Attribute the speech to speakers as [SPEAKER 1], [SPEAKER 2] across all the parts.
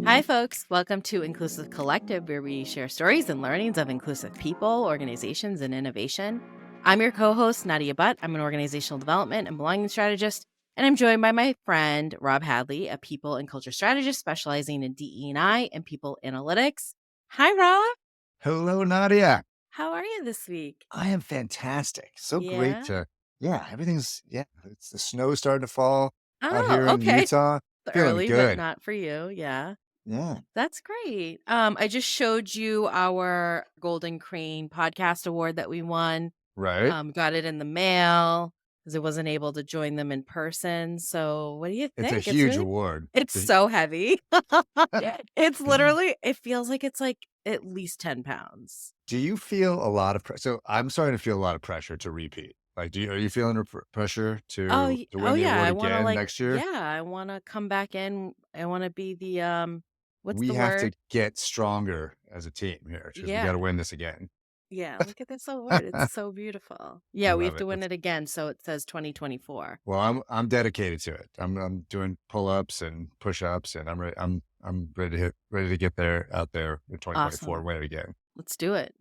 [SPEAKER 1] Hi, folks. Welcome to Inclusive Collective, where we share stories and learnings of inclusive people, organizations, and innovation. I'm your co host, Nadia. I'm an organizational development and belonging strategist, and I'm joined by my friend, Rob Hadley, a people and culture strategist specializing in DE&I and people analytics. Hi, Rob.
[SPEAKER 2] Hello, Nadia.
[SPEAKER 1] How are you this week?
[SPEAKER 2] I am fantastic. So great
[SPEAKER 1] Yeah.
[SPEAKER 2] it's the snow starting to fall out
[SPEAKER 1] Oh,
[SPEAKER 2] here in
[SPEAKER 1] okay.
[SPEAKER 2] Utah. Feeling
[SPEAKER 1] Early, but
[SPEAKER 2] good.
[SPEAKER 1] not for you. Yeah.
[SPEAKER 2] Yeah.
[SPEAKER 1] That's great. I just showed you our Golden Crane podcast award that we won.
[SPEAKER 2] Right.
[SPEAKER 1] Got it in the mail because I wasn't able to join them in person. So what do you
[SPEAKER 2] It's a
[SPEAKER 1] think? It's
[SPEAKER 2] huge
[SPEAKER 1] really
[SPEAKER 2] award.
[SPEAKER 1] it's so heavy. It's
[SPEAKER 2] Do
[SPEAKER 1] literally it feels like it's like at least 10 pounds.
[SPEAKER 2] you feel a lot of pressure? So I'm starting to feel a lot of pressure to repeat. Like, are you feeling pressure to
[SPEAKER 1] Oh
[SPEAKER 2] win the
[SPEAKER 1] yeah,
[SPEAKER 2] award
[SPEAKER 1] I wanna
[SPEAKER 2] again
[SPEAKER 1] like
[SPEAKER 2] next year?
[SPEAKER 1] yeah, I wanna come back in. I wanna be the what's
[SPEAKER 2] We
[SPEAKER 1] the
[SPEAKER 2] have to
[SPEAKER 1] word?
[SPEAKER 2] get stronger as a team here because we got
[SPEAKER 1] Yeah.
[SPEAKER 2] to win this again.
[SPEAKER 1] Yeah, look at this award. It's so beautiful.
[SPEAKER 2] I
[SPEAKER 1] Yeah, we have
[SPEAKER 2] love
[SPEAKER 1] to
[SPEAKER 2] it.
[SPEAKER 1] win it again, so it says 2024.
[SPEAKER 2] Well, I'm dedicated to it. I'm doing pull-ups and push-ups, and I'm ready to get there out there in 2024,
[SPEAKER 1] Awesome.
[SPEAKER 2] win it again.
[SPEAKER 1] Let's do it.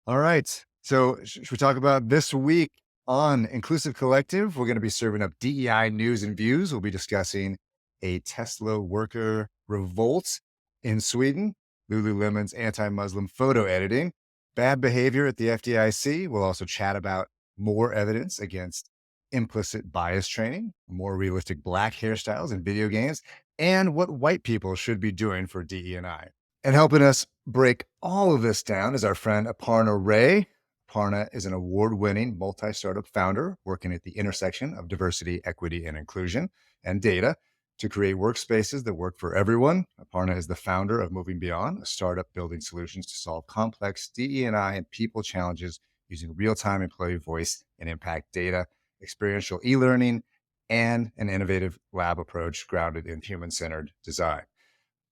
[SPEAKER 2] All right. So should we talk about this week on Inclusive Collective? We're going to be serving up DEI news and views. We'll be discussing a Tesla worker revolt in Sweden, Lululemon's anti-Muslim photo editing, bad behavior at the FDIC. We'll also chat about more evidence against implicit bias training, more realistic Black hairstyles in video games, and what white people should be doing for DE&I. And helping us break all of this down is our friend Aparna Rae. Aparna is an award-winning multi-startup founder working at the intersection of diversity, equity, and inclusion and data to create workspaces that work for everyone. Aparna is the founder of Moving Beyond, a startup building solutions to solve complex DE&I and people challenges using real-time employee voice and impact data, experiential e-learning, and an innovative lab approach grounded in human-centered design.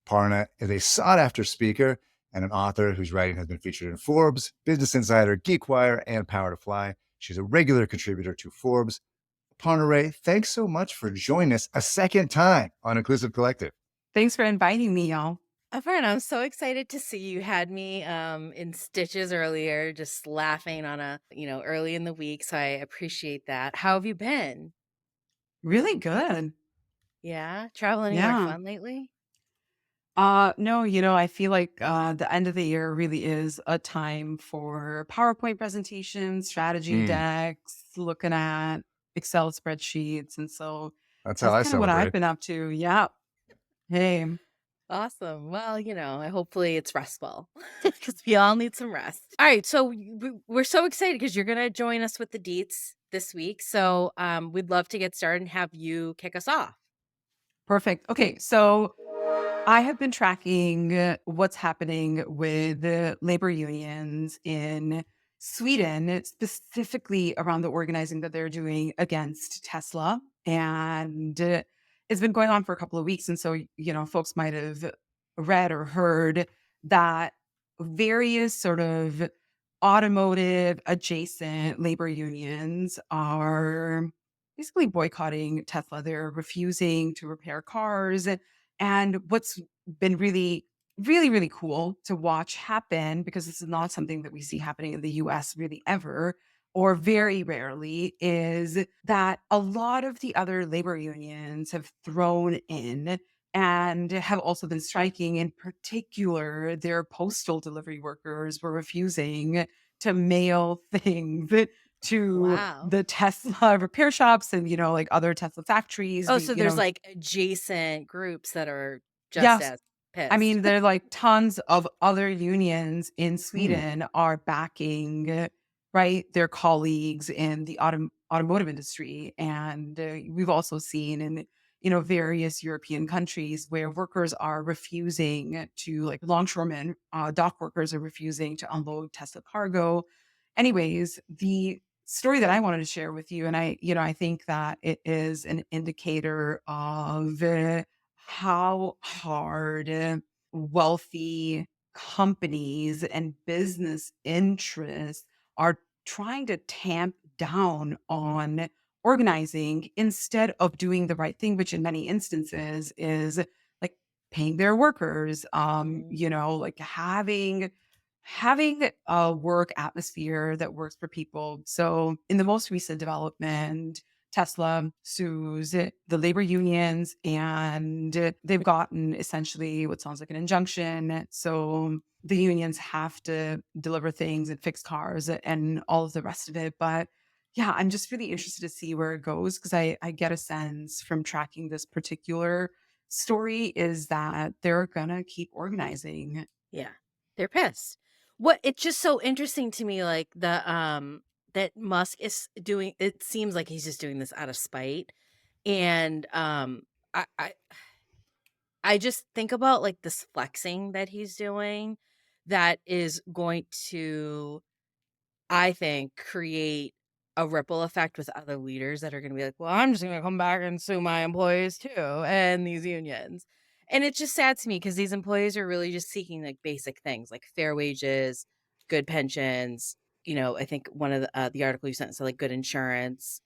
[SPEAKER 2] Aparna is a sought-after speaker and an author whose writing has been featured in Forbes, Business Insider, GeekWire, and Power to Fly. She's a regular contributor to Forbes. Aparna Rae, thanks so much for joining us a second time on Inclusive Collective.
[SPEAKER 3] Thanks for inviting me, y'all.
[SPEAKER 1] Fern, I'm so excited to see you. Had me in stitches earlier, just laughing on early in the week. So I appreciate that. How have you been?
[SPEAKER 3] Really good.
[SPEAKER 1] Yeah. Travel anywhere
[SPEAKER 3] Yeah.
[SPEAKER 1] fun lately?
[SPEAKER 3] No, I feel like the end of the year really is a time for PowerPoint presentations, strategy
[SPEAKER 2] Mm,
[SPEAKER 3] decks, looking at Excel spreadsheets. And so
[SPEAKER 2] that's how
[SPEAKER 3] that's
[SPEAKER 2] I
[SPEAKER 3] kind of what I've
[SPEAKER 2] celebrate.
[SPEAKER 3] been up to. Yeah. Hey.
[SPEAKER 1] Awesome. Well, hopefully it's restful because we all need some rest. All right. So we're so excited because you're going to join us with the deets this week. So we'd love to get started and have you kick us off.
[SPEAKER 3] Perfect. Okay. So I have been tracking what's happening with the labor unions in Sweden, specifically around the organizing that they're doing against Tesla. And it's been going on for a couple of weeks. And so, folks might have read or heard that various sort of automotive adjacent labor unions are basically boycotting Tesla. They're refusing to repair cars. And what's been really, really, really cool to watch happen, because this is not something that we see happening in the US really ever, or very rarely, is that a lot of the other labor unions have thrown in and have also been striking. In particular, their postal delivery workers were refusing to mail things to
[SPEAKER 1] Wow.
[SPEAKER 3] the Tesla repair shops and, like other Tesla factories.
[SPEAKER 1] Oh, so there's like adjacent groups that are just
[SPEAKER 3] Yes.
[SPEAKER 1] as
[SPEAKER 3] I
[SPEAKER 1] pissed.
[SPEAKER 3] mean, there are like tons of other unions in
[SPEAKER 2] Mm,
[SPEAKER 3] Sweden are backing, right, their colleagues in the automotive industry. And we've also seen in, various European countries where workers are refusing to, like longshoremen, dock workers are refusing to unload Tesla cargo. Anyways, the story that I wanted to share with you, and I think that it is an indicator of how hard wealthy companies and business interests are trying to tamp down on organizing instead of doing the right thing, which in many instances is like paying their workers,
[SPEAKER 1] Mm.
[SPEAKER 3] like having a work atmosphere that works for people. So in the most recent development, Tesla sues the labor unions, and they've gotten essentially what sounds like an injunction. So the unions have to deliver things and fix cars and all of the rest of it. But yeah, I'm just really interested to see where it goes, because I get a sense from tracking this particular story is that they're gonna keep organizing.
[SPEAKER 1] Yeah. They're pissed. What it's just so interesting to me, like that Musk is doing it seems like he's just doing this out of spite. And I I I just think about like this flexing that he's doing that is going to, I think, create a ripple effect with other leaders that are gonna be like, "Well, I'm just gonna come back and sue my employees too, and these unions." And it's just sad to me because these employees are really just seeking, like, basic things, like fair wages, good pensions, I think one of the article you sent said, like, good insurance.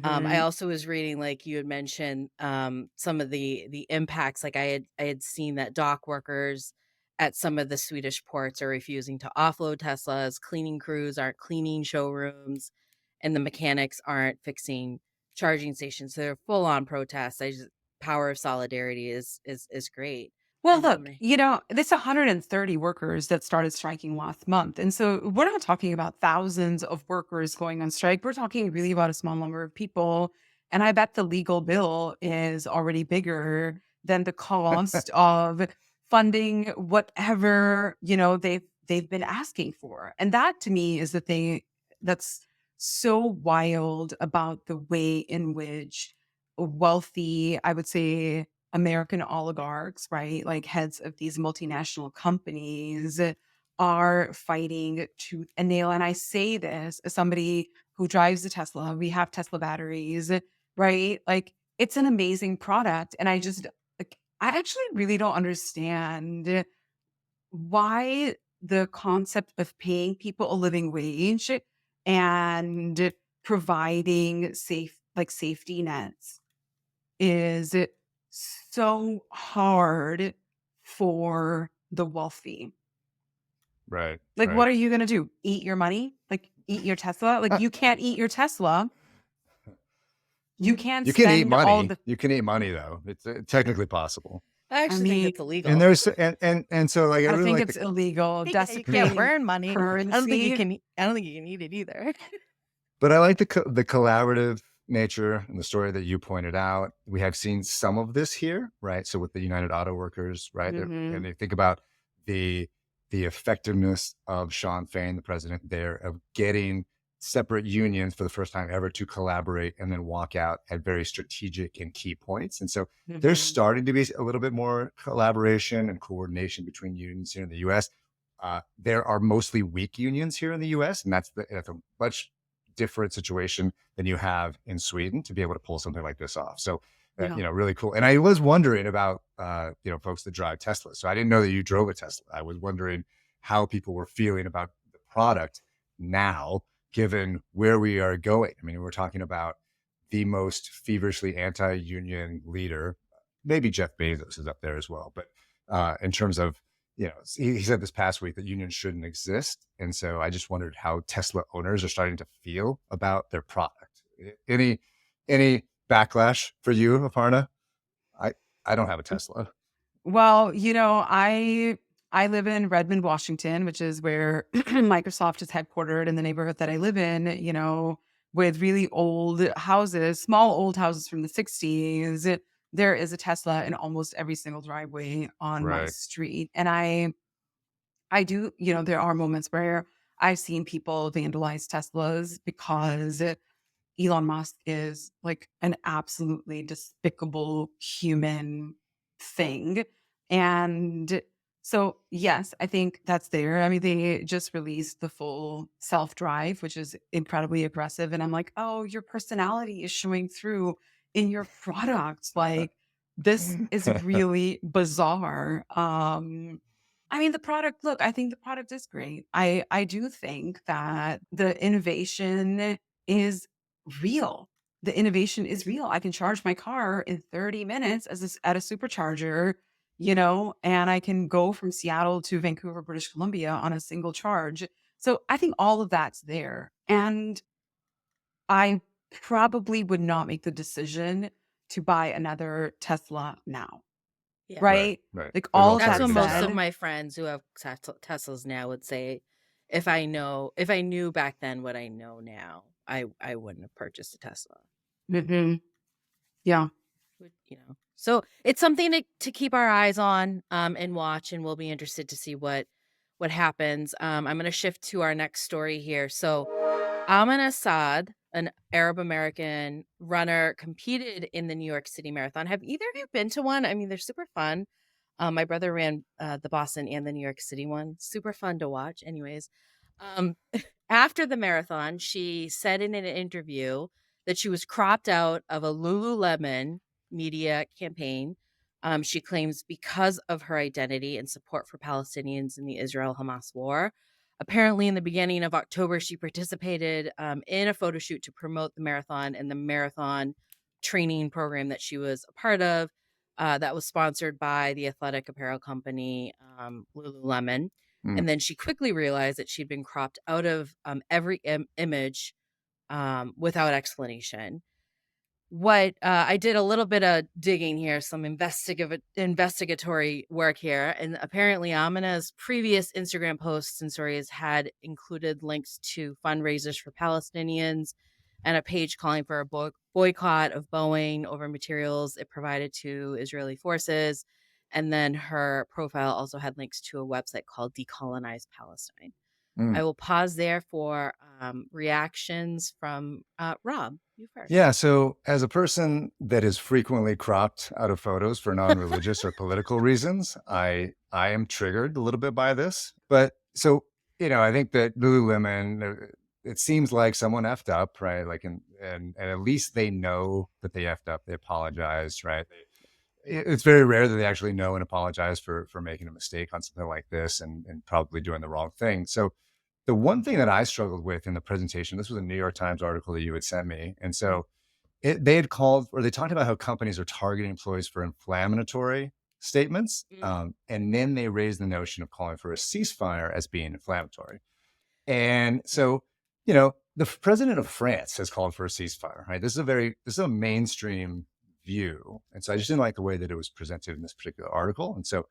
[SPEAKER 1] I
[SPEAKER 3] Mhm.
[SPEAKER 1] also was reading, like you had mentioned, some of the impacts, like, I had seen that dock workers at some of the Swedish ports are refusing to offload Teslas, cleaning crews aren't cleaning showrooms, and the mechanics aren't fixing charging stations. So they're full on protests. I just power of solidarity is great.
[SPEAKER 3] Well,
[SPEAKER 1] And I'm
[SPEAKER 3] look,
[SPEAKER 1] like,
[SPEAKER 3] this 130 workers that started striking last month. And so we're not talking about thousands of workers going on strike. We're talking really about a small number of people. And I bet the legal bill is already bigger than the cost of funding whatever, they've been asking for. And that to me is the thing that's so wild about the way in which wealthy, I would say, American oligarchs, right? Like heads of these multinational companies are fighting tooth and nail. And I say this as somebody who drives a Tesla. We have Tesla batteries, right? Like it's an amazing product. And I actually really don't understand why the concept of paying people a living wage and providing safety nets is so hard for the wealthy.
[SPEAKER 2] Right,
[SPEAKER 3] Like,
[SPEAKER 2] right.
[SPEAKER 3] what are you gonna do? Eat your money? Like, eat your Tesla? Like, you can't eat your Tesla. You can't
[SPEAKER 2] You can eat
[SPEAKER 3] spend all
[SPEAKER 2] money.
[SPEAKER 3] the
[SPEAKER 2] You can eat money though. It's technically possible.
[SPEAKER 1] I
[SPEAKER 3] I
[SPEAKER 1] actually think
[SPEAKER 3] mean,
[SPEAKER 1] it's
[SPEAKER 2] And
[SPEAKER 1] illegal.
[SPEAKER 2] there's and so like I
[SPEAKER 3] I
[SPEAKER 2] really
[SPEAKER 3] think
[SPEAKER 2] like
[SPEAKER 3] it's illegal,
[SPEAKER 1] Yeah, you can't
[SPEAKER 3] desecrating
[SPEAKER 1] burn money.
[SPEAKER 3] currency.
[SPEAKER 1] I don't think you can eat it either.
[SPEAKER 2] but I like the collaborative nature and the story that you pointed out. We have seen some of this here, right? So with the United Auto Workers, right? And
[SPEAKER 3] Mhm.
[SPEAKER 2] they think about the the effectiveness of Sean Fain, the president there, of getting separate unions for the first time ever to collaborate and then walk out at very strategic and key points. And so there's
[SPEAKER 3] Mhm.
[SPEAKER 2] starting to be a little bit more collaboration and coordination between unions here in the US. There are mostly weak unions here in the US, and that's a much different situation than you have in Sweden to be able to pull something like this off. So,
[SPEAKER 3] Yeah.
[SPEAKER 2] really cool. And I was wondering about, folks that drive Tesla. So I didn't know that you drove a Tesla. I was wondering how people were feeling about the product now, given where we are going. I mean, we're talking about the most feverishly anti-union leader. Maybe Jeff Bezos is up there as well, but in terms of he said this past week that unions shouldn't exist. And so I just wondered how Tesla owners are starting to feel about their product. Any backlash for you, Aparna? I, I don't have a Tesla.
[SPEAKER 3] Well, I live in Redmond, Washington, which is where Microsoft is headquartered in the neighborhood that I live in, with really old houses, small old houses from the 60s. There is a Tesla in almost every single driveway on my
[SPEAKER 2] Right.
[SPEAKER 3] street. And I do, there are moments where I've seen people vandalize Teslas because Elon Musk is like an absolutely despicable human thing. And so, yes, I think that's there. I mean, they just released the full self drive, which is incredibly aggressive. And I'm like, oh, your personality is showing through in your product. Like, this is really bizarre. I mean, look, I think the product is great. I do think that the innovation is real. The innovation is real. I can charge my car in 30 minutes at a supercharger, and I can go from Seattle to Vancouver, British Columbia on a single charge. So I think all of that's there. And I probably would not make the decision to buy another Tesla now,
[SPEAKER 1] Yeah.
[SPEAKER 2] Right.
[SPEAKER 3] right?
[SPEAKER 2] Right.
[SPEAKER 3] Like
[SPEAKER 2] There's
[SPEAKER 3] all of
[SPEAKER 1] That's
[SPEAKER 3] that
[SPEAKER 1] what
[SPEAKER 2] alternatives
[SPEAKER 1] most
[SPEAKER 2] now.
[SPEAKER 1] of
[SPEAKER 3] said,
[SPEAKER 1] my friends who have Teslas now would say. If I knew back then what I know now, I wouldn't have purchased a Tesla.
[SPEAKER 3] mhm, yeah.
[SPEAKER 1] So it's something to keep our eyes on and watch, and we'll be interested to see what happens. I'm going to shift to our next story here. So Amin Assad, an Arab American runner, competed in the New York City Marathon. Have either of you been to one? I mean, they're super fun. My brother ran the Boston and the New York City one. Super fun to watch. Anyways, um, after the marathon, she said in an interview that she was cropped out of a Lululemon media campaign. She claims because of her identity and support for Palestinians in the Israel-Hamas war. Apparently, in the beginning of October, she participated in a photo shoot to promote the marathon and the marathon training program that she was a part of. That was sponsored by the athletic apparel company Lululemon.
[SPEAKER 2] Mm.
[SPEAKER 1] And then she quickly realized that she'd been cropped out of every image without explanation. What I did a little bit of digging here, some investigatory work here, and apparently Amina's previous Instagram posts and stories had included links to fundraisers for Palestinians and a page calling for a boycott of Boeing over materials it provided to Israeli forces. And then her profile also had links to a website called Decolonize Palestine.
[SPEAKER 2] Mm.
[SPEAKER 1] I will pause there for reactions from Rob. You first.
[SPEAKER 2] Yeah. So, as a person that is frequently cropped out of photos for non-religious or political reasons, I am triggered a little bit by this. But so, I think that Lululemon, it seems like someone effed up, right? Like, and at least they know that they effed up. They apologized, right? It's very rare that they actually know and apologize for making a mistake on something like this and probably doing the wrong thing. So the one thing that I struggled with in the presentation, this was a New York Times article that you had sent me. And so they had called, or they talked about how companies are targeting employees for inflammatory statements. And then they raised the notion of calling for a ceasefire as being inflammatory. And so, the president of France has called for a ceasefire, right? This is a mainstream view. And so I just didn't like the way that it was presented in this particular article. And so,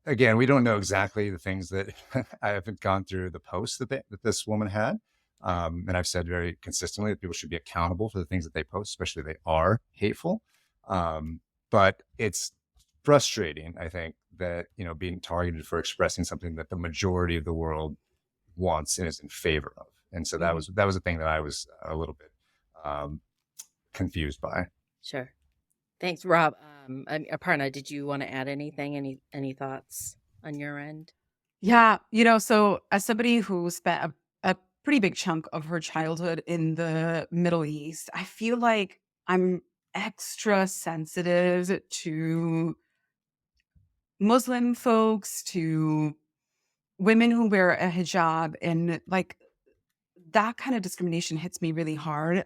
[SPEAKER 2] again, we don't know exactly the things that I haven't gone through the posts that this woman had. And I've said very consistently that people should be accountable for the things that they post, especially if they are hateful. But it's frustrating, I think, that, being targeted for expressing something that the majority of the world wants and is in favor of. And so that was a thing that I was a little bit confused by.
[SPEAKER 1] Sure. Thanks, Rob. Aparna, did you want to add anything? Any thoughts on your end?
[SPEAKER 3] Yeah. So as somebody who spent a pretty big chunk of her childhood in the Middle East, I feel like I'm extra sensitive to Muslim folks, to women who wear a hijab, and like that kind of discrimination hits me really hard.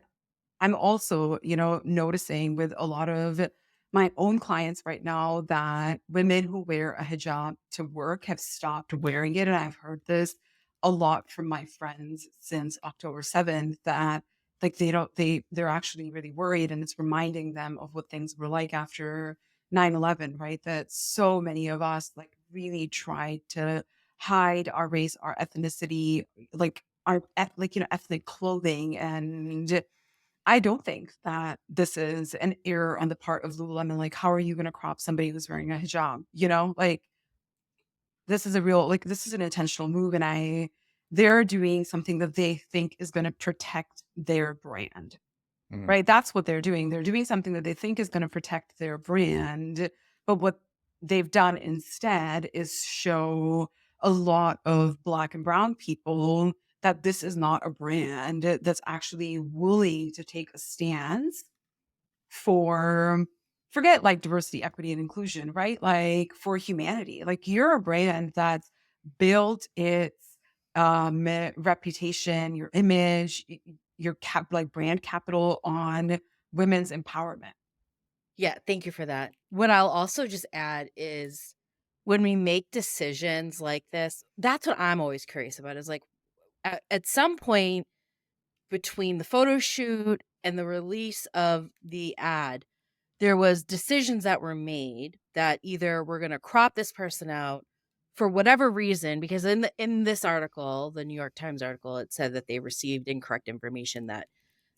[SPEAKER 3] I'm also, noticing with a lot of my own clients right now that women who wear a hijab to work have stopped wearing it. And I've heard this a lot from my friends since October 7th that like they're actually really worried, and it's reminding them of what things were like after 9/11, right? That so many of us like really tried to hide our race, our ethnicity, like our ethnic clothing. And I don't think that this is an error on the part of Lululemon. Like, how are you going to crop somebody who's wearing a hijab? Like this is an intentional move, and they're doing something that they think is going to protect their brand,
[SPEAKER 2] Mhm.
[SPEAKER 3] right? That's what they're doing. They're doing something that they think is going to protect their brand, but what they've done instead is show a lot of Black and brown people that this is not a brand that's actually willing to take a stance for forget like diversity, equity, and inclusion, right? Like for humanity. Like you're a brand that's built its reputation, your image, your brand capital on women's empowerment.
[SPEAKER 1] Yeah, thank you for that. What I'll also just add is when we make decisions like this, that's what I'm always curious about is like at some point between the photo shoot and the release of the ad, there was decisions that were made that either we're going to crop this person out for whatever reason because in this article, the New York Times article, it said that they received incorrect information that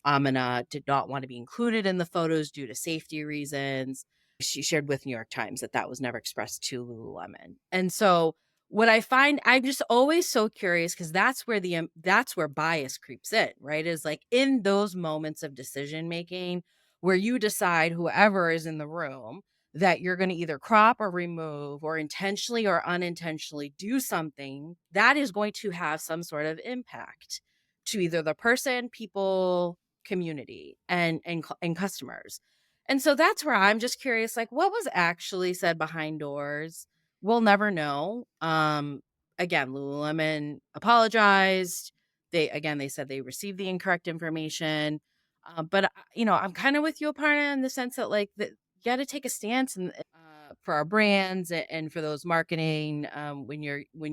[SPEAKER 1] Amina did not want to be included in the photos due to safety reasons. She shared with New York Times that that was never expressed to Lululemon. And so what I find, I'm just always so curious because that's where bias creeps in, right? Is like in those moments of decision making where you decide whoever is in the room that you're going to either crop or remove or intentionally or unintentionally do something that is going to have some sort of impact to either the person, people, community, and customers. And so that's where I'm just curious, like what was actually said behind doors? We'll never know. Again, Lululemon apologized. They said they received the incorrect information. But I'm kind of with you, Aparna, in the sense that like that you got to take a stance and for our brands and for those marketing when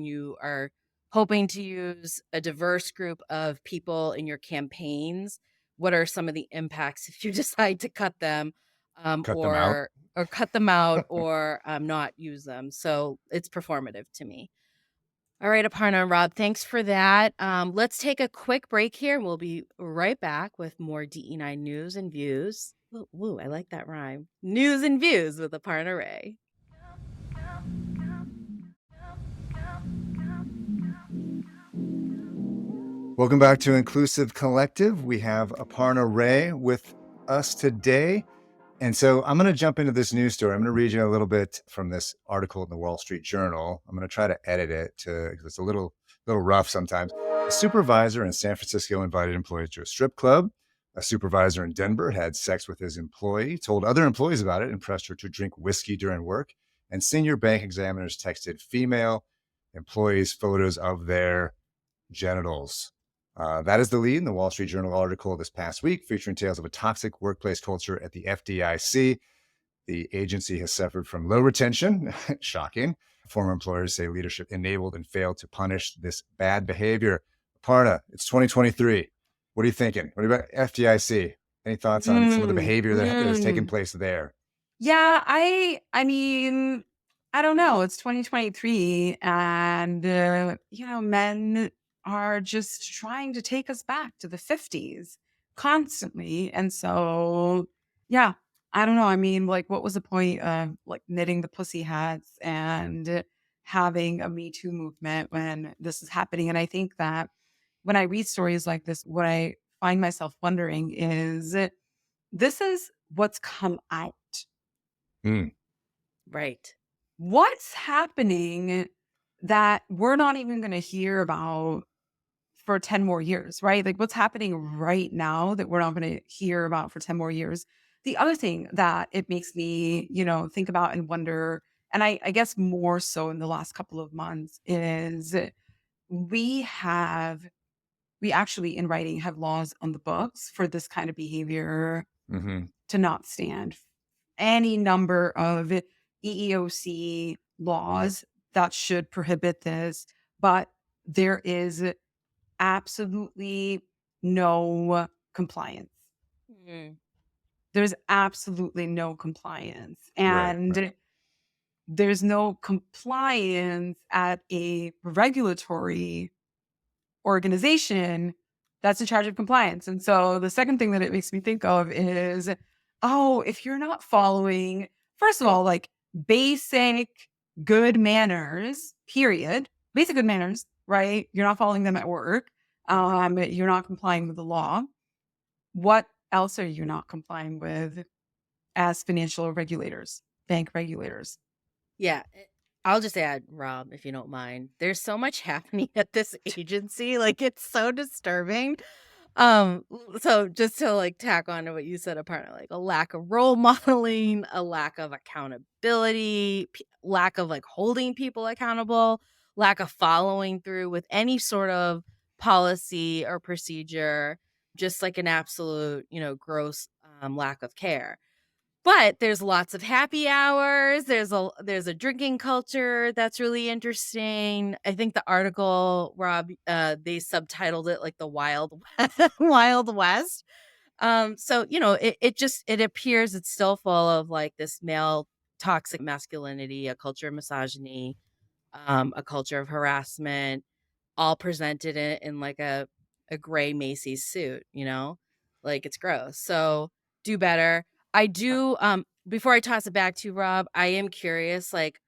[SPEAKER 1] you are hoping to use a diverse group of people in your campaigns. What are some of the impacts if you decide to cut them,
[SPEAKER 2] Cut them out.
[SPEAKER 1] or cut them out or not use them? So it's performative to me. All right, Aparna and Rob, thanks for that. Let's take a quick break here, and we'll be right back with more DE9 news and views. Ooh, I like that rhyme. News and views with Aparna Rae.
[SPEAKER 2] Welcome back to Inclusive Collective. We have Aparna Rae with us today. And so I'm going to jump into this news story. I'm going to read you a little bit from this article in the Wall Street Journal. I'm going to try to edit it because it's a little rough sometimes. A supervisor in San Francisco invited employees to a strip club. A supervisor in Denver had sex with his employee, told other employees about it, and pressed her to drink whiskey during work. And senior bank examiners texted female employees photos of their genitals. That is the lead in the Wall Street Journal article this past week, featuring tales of a toxic workplace culture at the FDIC. The agency has suffered from low retention. Shocking. Former employers say leadership enabled and failed to punish this bad behavior. Aparna, it's 2023. What are you thinking? What about FDIC? Any thoughts on some of the behavior that has taken place there?
[SPEAKER 3] Yeah, I mean, I don't know. It's 2023 and men are just trying to take us back to the 50s constantly. And so, yeah, I don't know. I mean, like what was the point of like knitting the pussy hats and having a Me Too movement when this is happening? And I think that when I read stories like this, what I find myself wondering is this is what's come out.
[SPEAKER 2] Mm.
[SPEAKER 1] Right.
[SPEAKER 3] What's happening that we're not even going to hear about for 10 more years, right? Like what's happening right now that we're not going to hear about for 10 more years. The other thing that it makes me, think about and wonder, and I guess more so in the last couple of months, is we have, we actually in writing have laws on the books for this kind of behavior to not stand. Any number of EEOC laws that should prohibit this, but there is absolutely no compliance.
[SPEAKER 1] Mm.
[SPEAKER 3] There's absolutely no compliance.
[SPEAKER 2] Right.
[SPEAKER 3] And there's no compliance at a regulatory organization that's in charge of compliance. And so the second thing that it makes me think of is, oh, if you're not following, first of all, like basic good manners, period, basic good manners, right? You're not following them at work. You're not complying with the law. What else are you not complying with as financial regulators, bank regulators?
[SPEAKER 1] Yeah. I'll just add, Rob, if you don't mind. There's so much happening at this agency. Like it's so disturbing. So just to like tack on to what you said, apart, like a lack of role modeling, a lack of accountability, lack of like holding people accountable, lack of following through with any sort of policy or procedure, just like an absolute, gross lack of care. But there's lots of happy hours. There's a drinking culture that's really interesting. I think the article, Rob, they subtitled it like the Wild Wild West. So it appears it's still full of like this male toxic masculinity, a culture of misogyny, a culture of harassment, all presented in like a gray Macy's suit, like it's gross. So do better. I do. Before I toss it back to Rob, I am curious. Like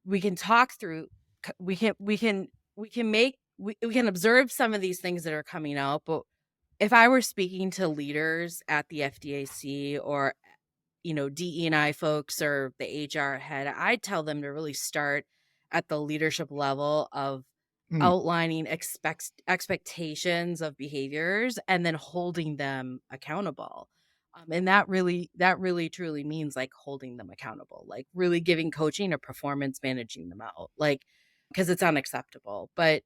[SPEAKER 1] we can talk through. We can observe some of these things that are coming out. But if I were speaking to leaders at the FDIC or DE&I folks or the HR head, I tell them to really start at the leadership level of
[SPEAKER 2] Mm.
[SPEAKER 1] outlining expectations of behaviors and then holding them accountable. And that really truly means like holding them accountable, like really giving coaching or performance managing them out, like, because it's unacceptable. But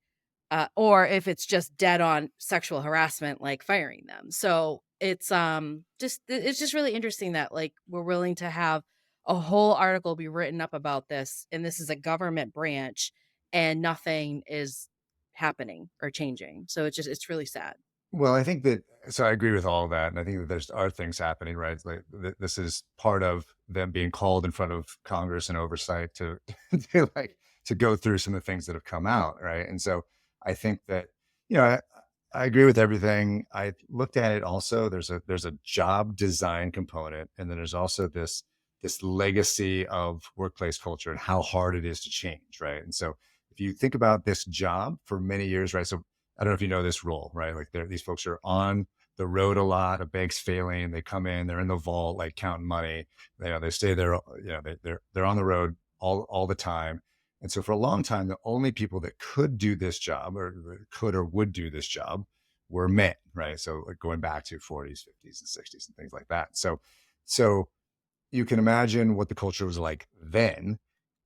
[SPEAKER 1] or if it's just dead on sexual harassment, like firing them. So it's just really interesting that like we're willing to have a whole article be written up about this, and this is a government branch, and nothing is happening or changing. So it's really sad.
[SPEAKER 2] Well, I think that, so I agree with all of that. And I think that there's are things happening, right? It's like this is part of them being called in front of Congress and oversight to, to go through some of the things that have come out. Right. And so I think that, you know, I agree with everything. I looked at it also. There's a job design component. And then there's also this legacy of workplace culture and how hard it is to change. Right. And so if you think about this job for many years, right? So I don't know if you know this role, right? Like these folks are on the road a lot. A bank's failing. They come in. They're in the vault, like counting money. They stay there. They're on the road all the time. And so for a long time, the only people that could do this job or could or would do this job were men, right? So like going back to 40s, 50s, and 60s and things like that. So you can imagine what the culture was like then.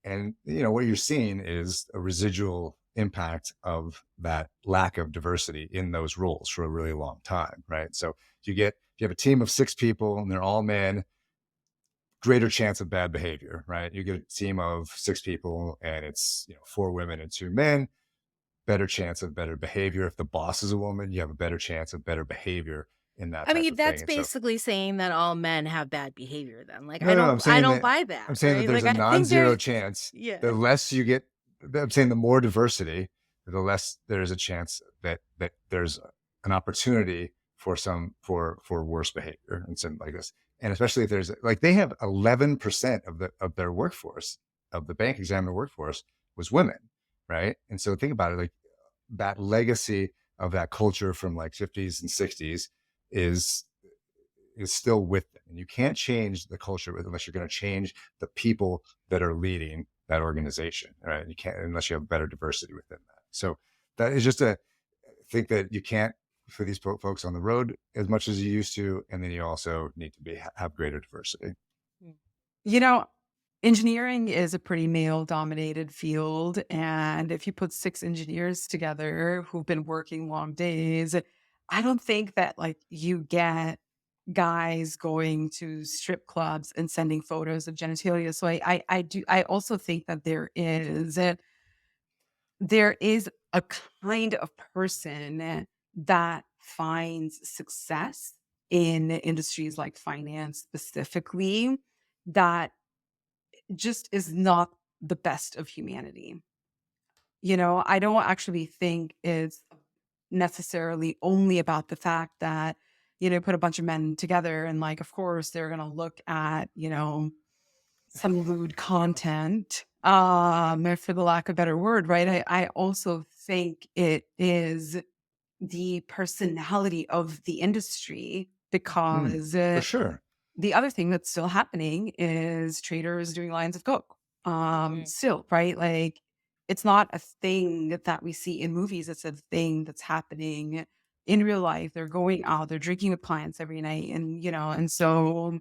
[SPEAKER 2] And what you're seeing is a residual impact of that lack of diversity in those roles for a really long time, right? So if you have a team of 6 people and they're all men, greater chance of bad behavior, right? You get a team of 6 people and it's 4 women and 2 men, better chance of better behavior. If the boss is a woman, you have a better chance of better behavior in that
[SPEAKER 1] I
[SPEAKER 2] type
[SPEAKER 1] mean,
[SPEAKER 2] of thing.
[SPEAKER 1] that's
[SPEAKER 2] And so
[SPEAKER 1] basically saying that all men have bad behavior then. Like
[SPEAKER 2] no, I'm
[SPEAKER 1] I
[SPEAKER 2] saying
[SPEAKER 1] don't
[SPEAKER 2] that
[SPEAKER 1] buy that,
[SPEAKER 2] I'm saying that
[SPEAKER 1] right?
[SPEAKER 2] there's
[SPEAKER 1] Like
[SPEAKER 2] a
[SPEAKER 1] I think
[SPEAKER 2] non-zero chance.
[SPEAKER 1] yeah.
[SPEAKER 2] The less you get, I'm saying the more diversity, the less there is a chance that there's an opportunity for worse behavior and something like this. And especially if there's like they have 11% of their workforce, of the bank examiner workforce, was women, right? And so think about it, like that legacy of that culture from like 50s and 60s is still with them. And you can't change the culture unless you're going to change the people that are leading that organization, right? You can't unless you have better diversity within that. So that is just a think that you can't for these folks on the road as much as you used to, and then you also need to have greater diversity.
[SPEAKER 3] You know, engineering is a pretty male dominated field. And if you put 6 engineers together who've been working long days, I don't think that like you get guys going to strip clubs and sending photos of genitalia. So I also think that there is a kind of person that finds success in industries like finance specifically that just is not the best of humanity. I don't actually think it's necessarily only about the fact that, put a bunch of men together and like, of course, they're going to look at, some lewd content, for the lack of a better word, right? I also think it is the personality of the industry because
[SPEAKER 2] For sure.
[SPEAKER 3] the other thing that's still happening is traders doing lines of coke.
[SPEAKER 1] Mm.
[SPEAKER 3] Still, right? Like it's not a thing that we see in movies. It's a thing that's happening in real life. They're going out, they're drinking with clients every night. And so,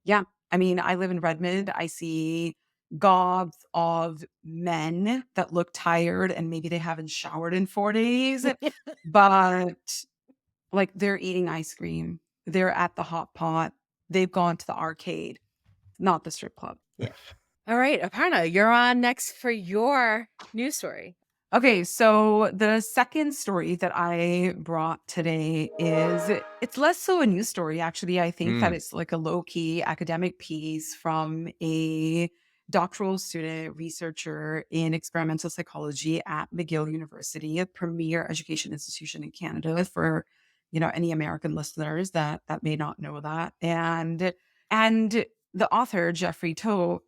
[SPEAKER 3] yeah, I mean, I live in Redmond. I see gobs of men that look tired and maybe they haven't showered in 4 days, but like they're eating ice cream. They're at the hot pot. They've gone to the arcade. not the strip club.
[SPEAKER 1] Yeah. All right, Aparna, you're on next for your news story.
[SPEAKER 3] Okay, so the second story that I brought today is it's less so a news story, actually. I think that it's like a low-key academic piece from a doctoral student researcher in experimental psychology at McGill University, a premier education institution in Canada for, any American listeners that may not know that. And the author, Jeffrey Toh,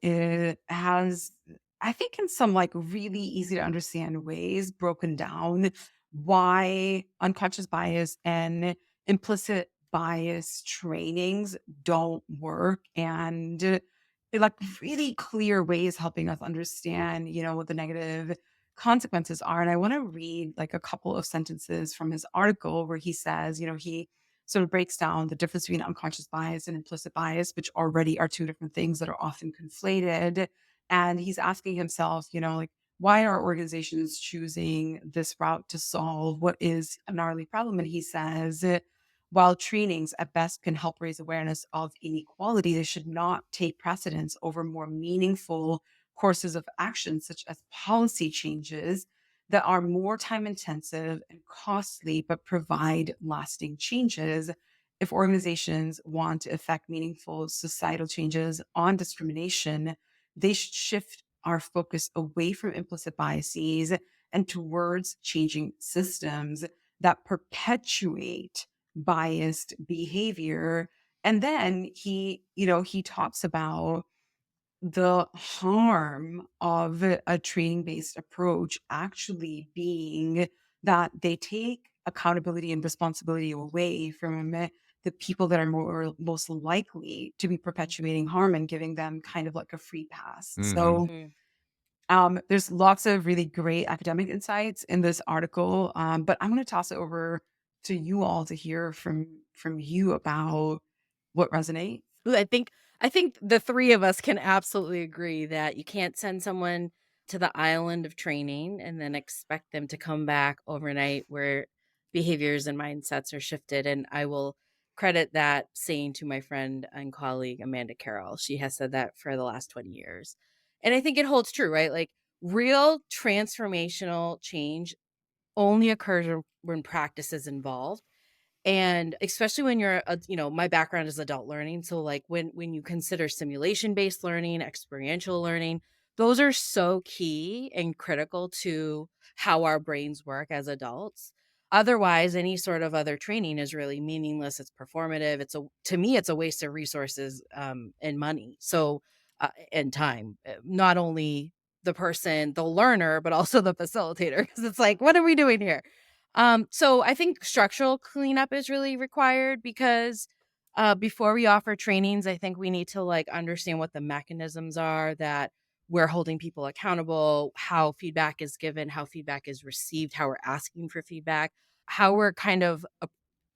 [SPEAKER 3] has, I think, in some like really easy to understand ways, broken down why unconscious bias and implicit bias trainings don't work, and like really clear ways helping us understand, what the negative consequences are. And I want to read like a couple of sentences from his article where he says, he sort of breaks down the difference between unconscious bias and implicit bias, which already are two different things that are often conflated. And he's asking himself, like, why are organizations choosing this route to solve what is a gnarly problem? And he says, while trainings at best can help raise awareness of inequality, they should not take precedence over more meaningful courses of action, such as policy changes that are more time intensive and costly, but provide lasting changes. If organizations want to effect meaningful societal changes on discrimination, they should shift our focus away from implicit biases and towards changing systems that perpetuate biased behavior. And then he talks about the harm of a training based approach actually being that they take accountability and responsibility away from the people that are most likely to be perpetuating harm and giving them kind of like a free pass.
[SPEAKER 2] Mm-hmm.
[SPEAKER 3] So there's lots of really great academic insights in this article, but I'm going to toss it over to you all to hear from you about what resonates.
[SPEAKER 1] Ooh, I think the three of us can absolutely agree that you can't send someone to the island of training and then expect them to come back overnight where behaviors and mindsets are shifted. And I will credit that saying to my friend and colleague Amanda Carroll. She has said that for the last 20 years. And I think it holds true, right? Like real transformational change only occurs when practice is involved, and especially when you're my background is adult learning, so like when you consider simulation based learning, experiential learning, those are so key and critical to how our brains work as adults. Otherwise, any sort of other training is really meaningless. It's performative. To me it's a waste of resources, and money, so and time, not only the person, the learner, but also the facilitator, because it's like, what are we doing here? So I think structural cleanup is really required because before we offer trainings, I think we need to like understand what the mechanisms are that we're holding people accountable, how feedback is given, how feedback is received, how we're asking for feedback, how we're kind of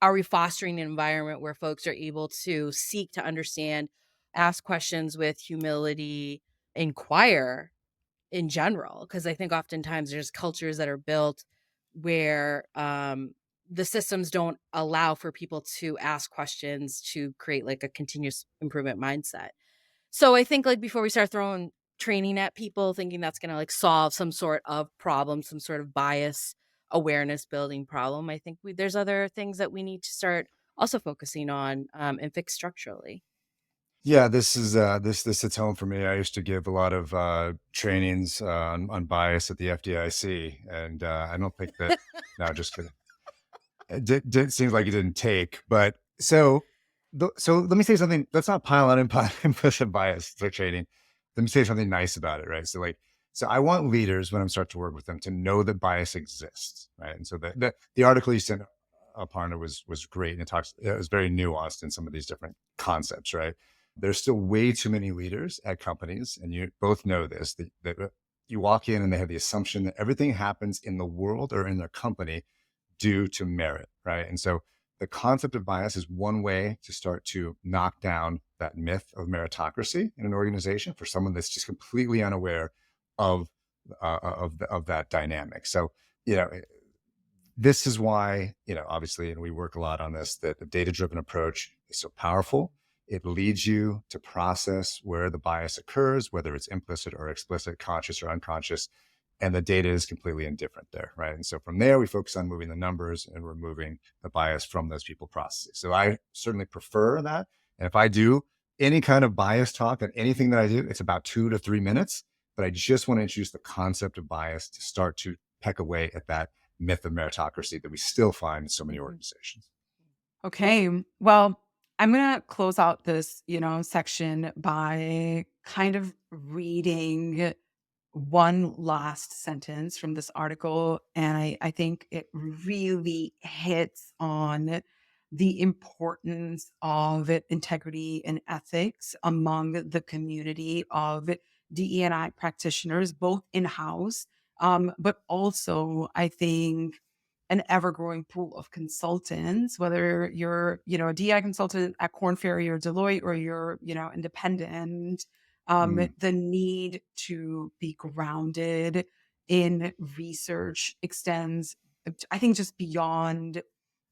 [SPEAKER 1] are we fostering an environment where folks are able to seek to understand, ask questions with humility, inquire in general, because I think oftentimes there's cultures that are built where the systems don't allow for people to ask questions to create like a continuous improvement mindset. So I think like before we start throwing training at people thinking that's going to like solve some sort of problem, some sort of bias awareness building problem, I think there's other things that we need to start also focusing on, and fix structurally.
[SPEAKER 2] Yeah, this is this hits home for me. I used to give a lot of trainings on bias at the FDIC, and I don't think that. No, just kidding. It seems like it didn't take, but so let me say something. Let's not pile on implicit bias for training. Let me say something nice about it, right? So I want leaders when I'm start to work with them to know that bias exists, right? And so the article you sent, Aparna, was great, and it was very nuanced in some of these different concepts, right? There's still way too many leaders at companies, and you both know this, that you walk in and they have the assumption that everything happens in the world or in their company due to merit, right? And so the concept of bias is one way to start to knock down that myth of meritocracy in an organization for someone that's just completely unaware of that dynamic. So, you know, this is why, obviously, and we work a lot on this, that the data-driven approach is so powerful. it leads you to process where the bias occurs, whether it's implicit or explicit, conscious or unconscious, and the data is completely indifferent there, right? And so from there, we focus on moving the numbers and removing the bias from those people processes. So I certainly prefer that. And if I do any kind of bias talk and anything that I do, it's about 2 to 3 minutes, but I just want to introduce the concept of bias to start to peck away at that myth of meritocracy that we still find in so many organizations.
[SPEAKER 3] Okay. Well, I'm going to close out this, section by kind of reading one last sentence from this article. And I think it really hits on the importance of integrity and ethics among the community of DE&I practitioners, both in-house, but also I think an ever-growing pool of consultants, whether you're, a DI consultant at Korn Ferry or Deloitte, or you're, independent, the need to be grounded in research extends, I think, just beyond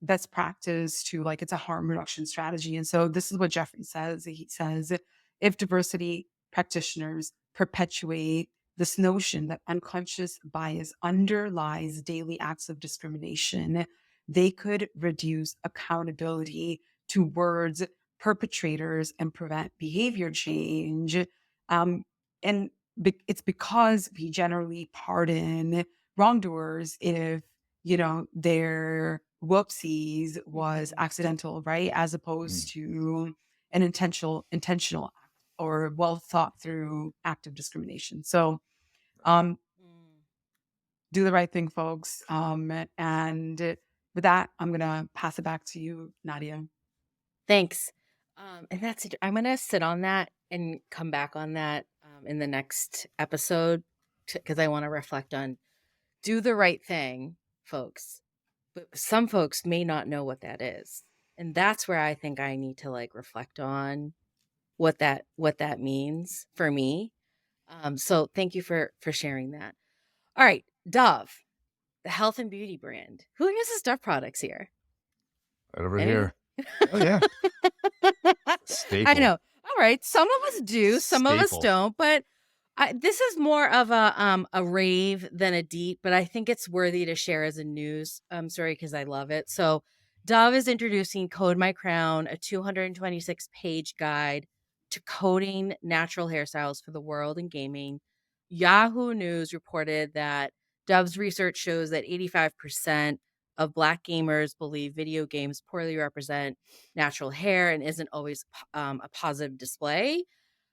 [SPEAKER 3] best practice to like it's a harm reduction strategy. And so this is what Jeffrey says. He says, if diversity practitioners perpetuate this notion that unconscious bias underlies daily acts of discrimination, they could reduce accountability towards perpetrators and prevent behavior change. And it's because we generally pardon wrongdoers if, their whoopsies was accidental, right? As opposed to an intentional act or well thought through act of discrimination. So do the right thing, folks. And with that, I'm going to pass it back to you, Nadia.
[SPEAKER 1] Thanks. And that's it. I'm going to sit on that and come back on that in the next episode because I want to reflect on do the right thing, folks. But some folks may not know what that is. And that's where I think I need to like reflect on what that means for me. So thank you for sharing that. All right, Dove, the health and beauty brand. Who uses Dove products here?
[SPEAKER 2] Right over here. Oh yeah. Staple.
[SPEAKER 1] I know. All right. Some of us do, some of us don't, but this is more of a rave than a deet, but I think it's worthy to share as a news story because I love it. So Dove is introducing Code My Crown, a 226-page guide to coding natural hairstyles for the world in gaming. Yahoo News reported that Dove's research shows that 85% of Black gamers believe video games poorly represent natural hair and isn't always a positive display.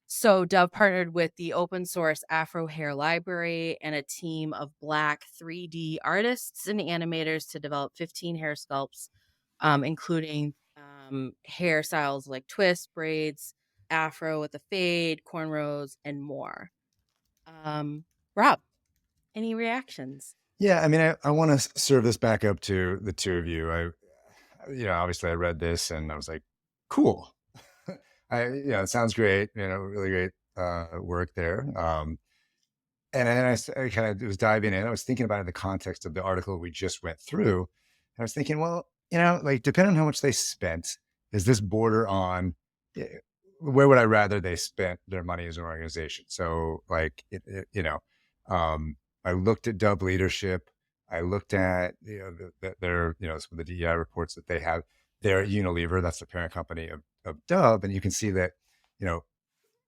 [SPEAKER 1] So Dove partnered with the open source Afro Hair Library and a team of Black 3D artists and animators to develop 15 hair sculpts, including hairstyles like twists, braids, afro with a fade, cornrows, and more. Rob, any reactions?
[SPEAKER 2] Yeah, I mean, I want to serve this back up to the two of you. Obviously I read this and I was like, cool. It sounds great. Really great work there. And then I kind of was diving in. I was thinking about it in the context of the article we just went through. And I was thinking, well, like depending on how much they spent, is this border on where would I rather they spent their money as an organization? So like, I looked at Dove leadership. I looked at, their, some of the DEI reports that they have. They're at Unilever, that's the parent company of Dove. And you can see that,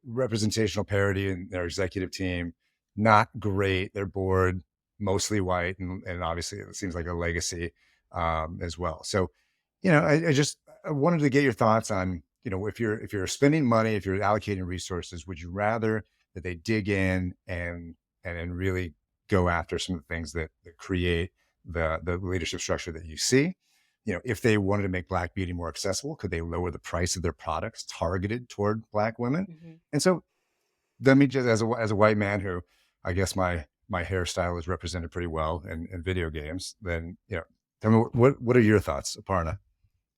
[SPEAKER 2] representational parity in their executive team, not great. Their board, mostly white. And obviously it seems like a legacy as well. So, I wanted to get your thoughts on, if you're spending money, if you're allocating resources, would you rather that they dig in and really go after some of the things that create the leadership structure that you see? If they wanted to make Black beauty more accessible, could they lower the price of their products targeted toward Black women? Mm-hmm. And so let me just, as a white man who I guess my hairstyle is represented pretty well in video games, then, tell me what are your thoughts, Aparna?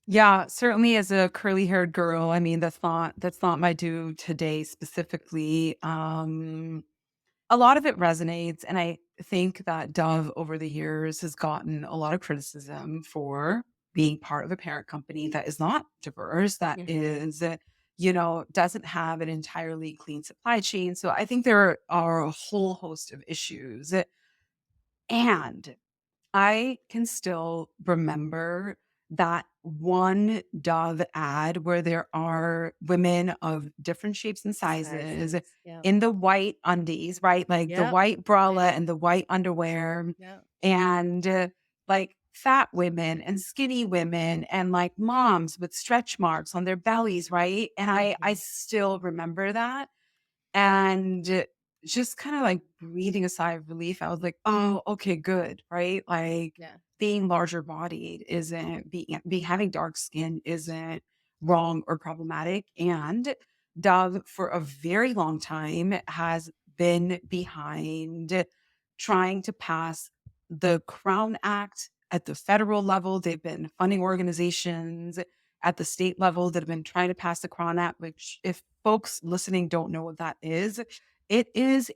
[SPEAKER 3] Yeah, certainly as a curly haired girl, I mean, that's not my due today specifically. A lot of it resonates. And I think that Dove over the years has gotten a lot of criticism for being part of a parent company that is not diverse, that is, doesn't have an entirely clean supply chain. So I think there are a whole host of issues. And I can still remember that one Dove ad where there are women of different shapes and sizes
[SPEAKER 1] Yeah.
[SPEAKER 3] in the white undies, right? Like the
[SPEAKER 1] Yep.
[SPEAKER 3] white bralette and the white underwear,
[SPEAKER 1] Yep.
[SPEAKER 3] and like fat women and skinny women and like moms with stretch marks on their bellies, right? And I still remember that. And just kind of like breathing a sigh of relief. I was like, oh, okay, good, right? Like
[SPEAKER 1] Yeah.
[SPEAKER 3] being larger bodied isn't be having dark skin isn't wrong or problematic. And Dove for a very long time has been behind trying to pass the Crown Act at the federal level. They've been funding organizations at the state level that have been trying to pass the Crown Act, which if folks listening don't know what that is, it is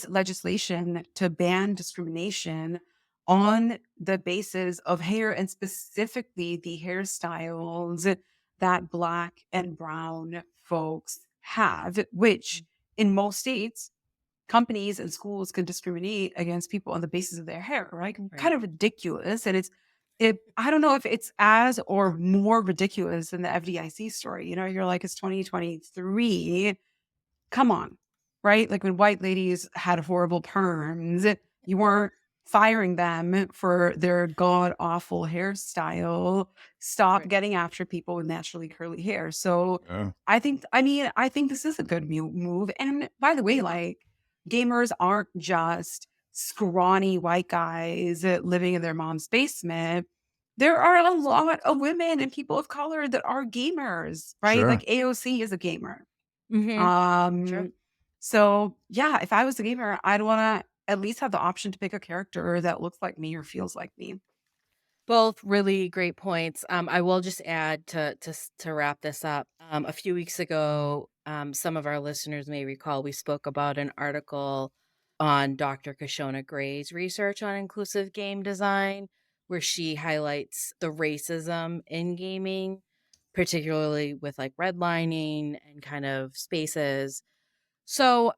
[SPEAKER 3] legislation to ban discrimination on the basis of hair, and specifically the hairstyles that Black and Brown folks have, which in most states, companies and schools can discriminate against people on the basis of their hair, right? Kind of ridiculous. And I don't know if it's as or more ridiculous than the FDIC story. You're like, it's 2023. Come on, right? Like when white ladies had horrible perms, you weren't firing them for their god awful hairstyle. Stop
[SPEAKER 1] Right.
[SPEAKER 3] getting after people with naturally curly hair. So
[SPEAKER 2] Yeah.
[SPEAKER 3] I think this is a good move. And by the way, like gamers aren't just scrawny white guys living in their mom's basement. There are a lot of women and people of color that are gamers, right?
[SPEAKER 2] Sure.
[SPEAKER 3] Like AOC is a gamer.
[SPEAKER 1] Sure.
[SPEAKER 3] So yeah, if I was a gamer, I'd want to at least have the option to pick a character that looks like me or feels like me.
[SPEAKER 1] Both really great points. I will just add to wrap this up. A few weeks ago, some of our listeners may recall we spoke about an article on Dr. Kashona Gray's research on inclusive game design, where she highlights the racism in gaming, particularly with like redlining and kind of spaces. So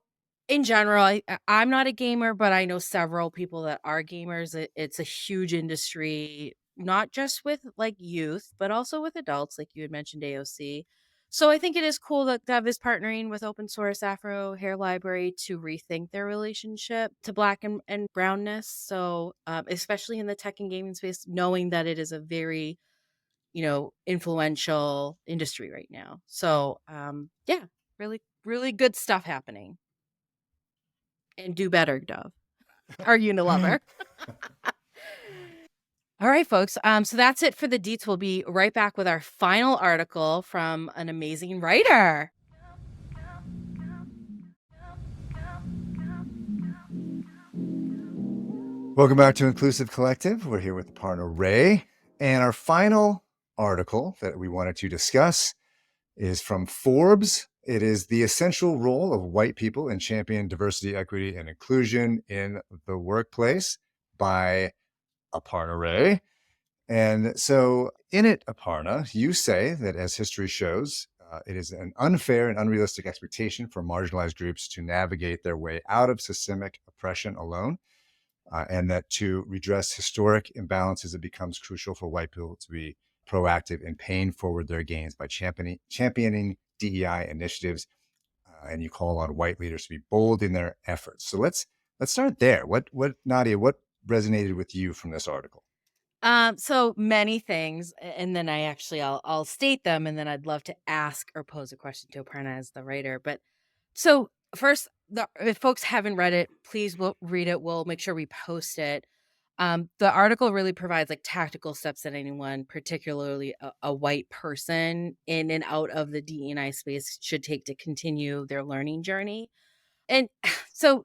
[SPEAKER 1] in general, I'm not a gamer, but I know several people that are gamers. It's a huge industry, not just with like youth, but also with adults, like you had mentioned AOC. So I think it is cool that Dev is partnering with open source Afro Hair Library to rethink their relationship to Black and brownness. So especially in the tech and gaming space, knowing that it is a very influential industry right now. So yeah, really, really good stuff happening. And do better, Dove. Our Unilover. All right, folks. So that's it for the deets. We'll be right back with our final article from an amazing writer.
[SPEAKER 2] Welcome back to Inclusive Collective. We're here with Aparna Rae. And our final article that we wanted to discuss is from Forbes. It is The Essential Role of White People in Championing Diversity, Equity, and Inclusion in the Workplace by Aparna Rae. And so in it, Aparna, you say that as history shows, it is an unfair and unrealistic expectation for marginalized groups to navigate their way out of systemic oppression alone. And that to redress historic imbalances, it becomes crucial for white people to be proactive in paying forward their gains by championing DEI initiatives. And you call on white leaders to be bold in their efforts. So let's start there. What Nadia, what resonated with you from this article?
[SPEAKER 1] So many things, and then I'll state them, and then I'd love to ask or pose a question to Aparna as the writer. But so first, if folks haven't read it, please read it. We'll make sure we post it. The article really provides like tactical steps that anyone, particularly a white person in and out of the DEI space, should take to continue their learning journey. And so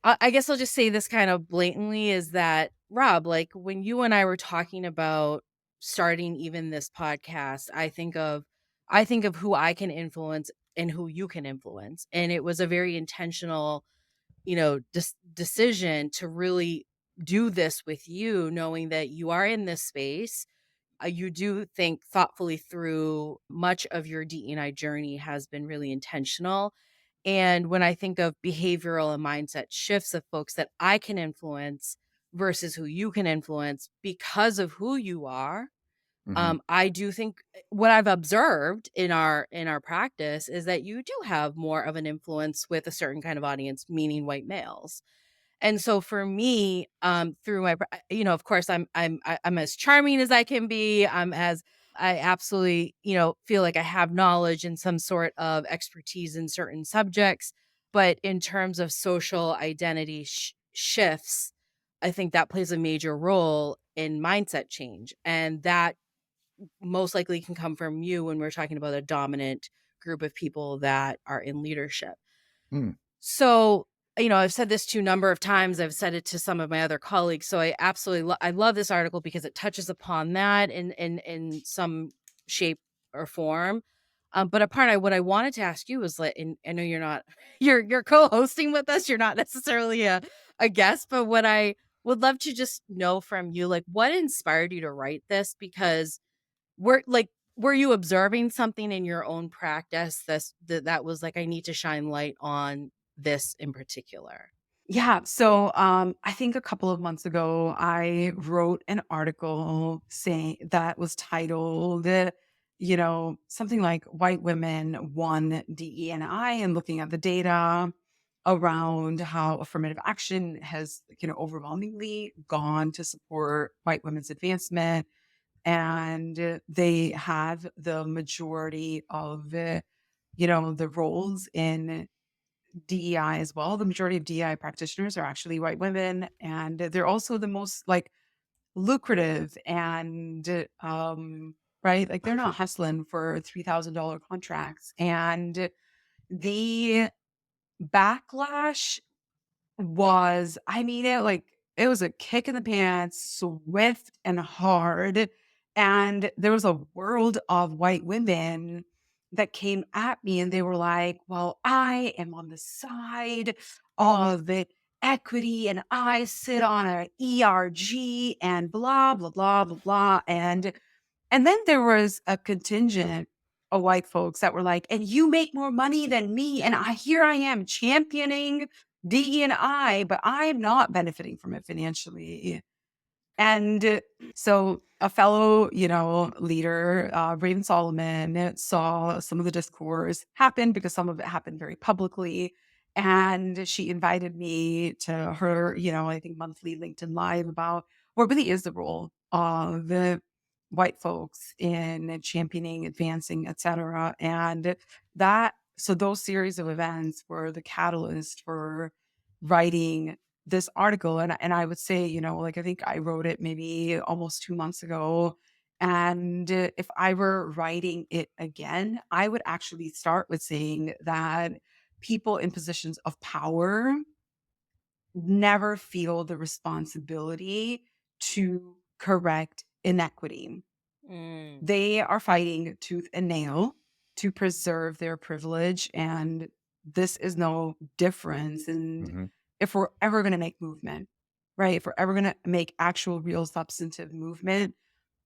[SPEAKER 1] I guess I'll just say this kind of blatantly is that, Rob, like when you and I were talking about starting even this podcast, I think of who I can influence and who you can influence. And it was a very intentional, decision to really do this with you, knowing that you are in this space. you do think thoughtfully through much of your DE&I journey has been really intentional. And when I think of behavioral and mindset shifts of folks that I can influence versus who you can influence because of who you are,
[SPEAKER 2] Hmm.
[SPEAKER 1] I do think what I've observed in our practice is that you do have more of an influence with a certain kind of audience, meaning white males. And so for me, through of course, I'm as charming as I can be. I absolutely, feel like I have knowledge and some sort of expertise in certain subjects. But in terms of social identity shifts, I think that plays a major role in mindset change. And that most likely can come from you when we're talking about a dominant group of people that are in leadership.
[SPEAKER 2] Mm.
[SPEAKER 1] So, I've said this to a number of times. I've said it to some of my other colleagues. So I absolutely I love this article because it touches upon that in some shape or form. But apart, what I wanted to ask you was, like, and I know you're not you're co-hosting with us. You're not necessarily a guest, but what I would love to just know from you, like, what inspired you to write this? Because were you observing something in your own practice that was like, I need to shine light on this in particular?
[SPEAKER 3] Yeah. So I think a couple of months ago, I wrote an article saying that was titled, something like White Women Won DE&I, and looking at the data around how affirmative action has, overwhelmingly gone to support white women's advancement. And they have the majority of, the roles in DEI as well. The majority of DEI practitioners are actually white women, and they're also the most like lucrative and right, like they're not hustling for $3,000 contracts. And the backlash was, I mean, it was a kick in the pants, swift and hard. And there was a world of white women that came at me and they were like, well, I am on the side of the equity and I sit on an ERG and blah, blah, blah, blah, blah. And then there was a contingent of white folks that were like, and you make more money than me. And here I am championing DE&I, but I'm not benefiting from it financially. And so a fellow, leader, Raven Solomon, saw some of the discourse happen because some of it happened very publicly. And she invited me to her, I think monthly LinkedIn Live about what really is the role of the white folks in championing, advancing, et cetera. And so those series of events were the catalyst for writing this article. And I would say, like, I think I wrote it maybe almost 2 months ago. And if I were writing it again, I would actually start with saying that people in positions of power never feel the responsibility to correct inequity.
[SPEAKER 1] Mm.
[SPEAKER 3] They are fighting tooth and nail to preserve their privilege. And this is no difference. And
[SPEAKER 2] Hmm.
[SPEAKER 3] if we're ever going to make movement, right? If we're ever going to make actual, real, substantive movement,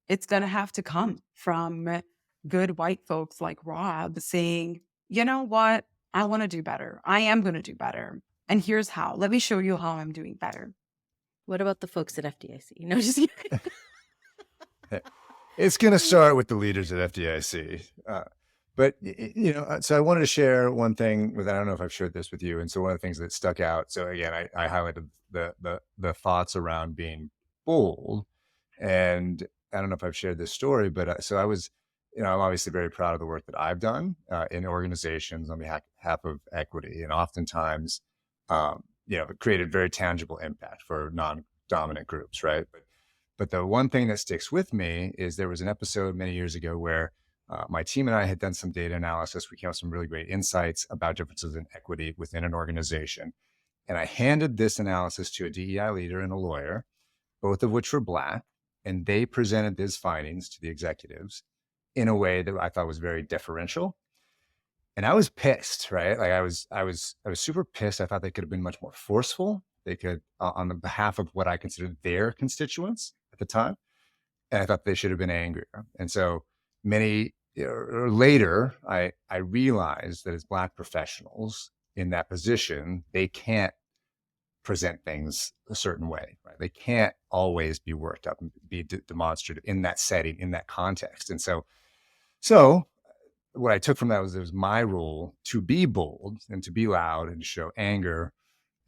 [SPEAKER 3] it's going to have to come from good white folks like Rob saying, you know what? I want to do better. I am going to do better. And here's how. Let me show you how I'm doing better.
[SPEAKER 1] What about the folks at FDIC? No, just kidding.
[SPEAKER 2] It's going to start with the leaders at FDIC. So I wanted to share one thing with, I don't know if I've shared this with you. And so one of the things that stuck out, so again, I highlighted the thoughts around being bold. And I don't know if I've shared this story, but so I was, I'm obviously very proud of the work that I've done in organizations on behalf of equity. And oftentimes, it created very tangible impact for non-dominant groups, right? But the one thing that sticks with me is there was an episode many years ago where my team and I had done some data analysis. We came up with some really great insights about differences in equity within an organization. And I handed this analysis to a DEI leader and a lawyer, both of which were Black, and they presented these findings to the executives in a way that I thought was very deferential. And I was pissed, right? Like I was super pissed. I thought they could have been much more forceful. They could, on the behalf of what I considered their constituents at the time. and I thought they should have been angrier. And so many or later, I realized that as Black professionals in that position, they can't present things a certain way, right? They can't always be worked up and be demonstrative in that setting, in that context. And so what I took from that was it was my role to be bold and to be loud and to show anger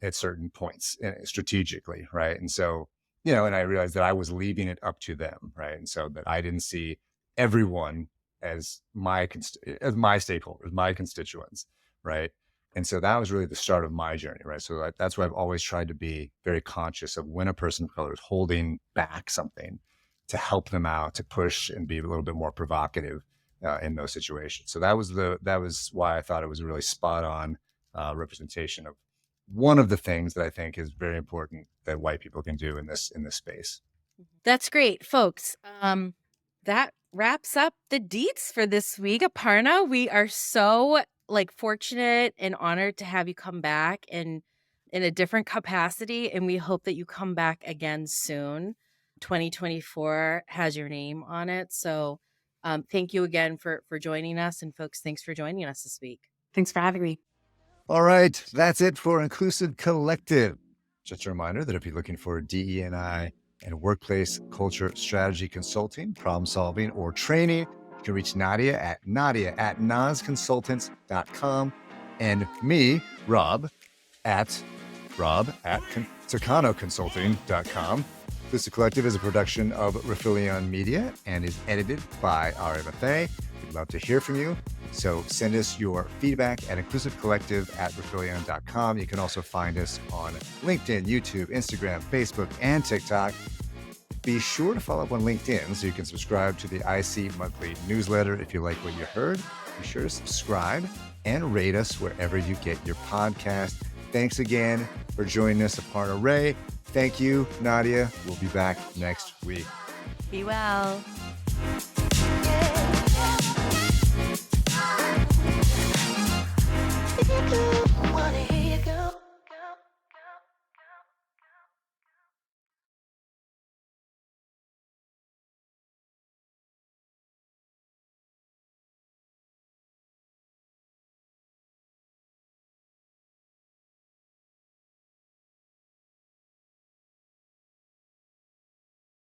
[SPEAKER 2] at certain points strategically, right? And so, and I realized that I was leaving it up to them, right? And so that I didn't see everyone as my stakeholders, my constituents, right? And so that was really the start of my journey, right? So that's why I've always tried to be very conscious of when a person of color is holding back something, to help them out, to push and be a little bit more provocative in those situations. So that was why I thought it was a really spot on representation of one of the things that I think is very important that white people can do in this space.
[SPEAKER 1] That's great, folks. That wraps up the deets for this week. Aparna, we are so fortunate and honored to have you come back in a different capacity, and we hope that you come back again soon. 2024 has your name on it. So thank you again for joining us. And folks, thanks for joining us this week.
[SPEAKER 3] Thanks for having me.
[SPEAKER 2] All right. That's it for Inclusive Collective. Just a reminder that if you're looking for DE&I and workplace culture strategy consulting, problem solving, or training, you can reach Nadia at nazconsultants.com and me, Rob at takanoconsulting.com. Inclusive Collective is a production of Rifelion Media and is edited by our MFA. We'd love to hear from you. So send us your feedback at inclusivecollective@rifelion.com. You can also find us on LinkedIn, YouTube, Instagram, Facebook, and TikTok. Be sure to follow up on LinkedIn so you can subscribe to the IC monthly newsletter. If you like what you heard, be sure to subscribe and rate us wherever you get your podcast. Thanks again for joining us, Aparna Rae. Thank you, Nadia. We'll be back next week.
[SPEAKER 1] Be well.
[SPEAKER 4] Wanna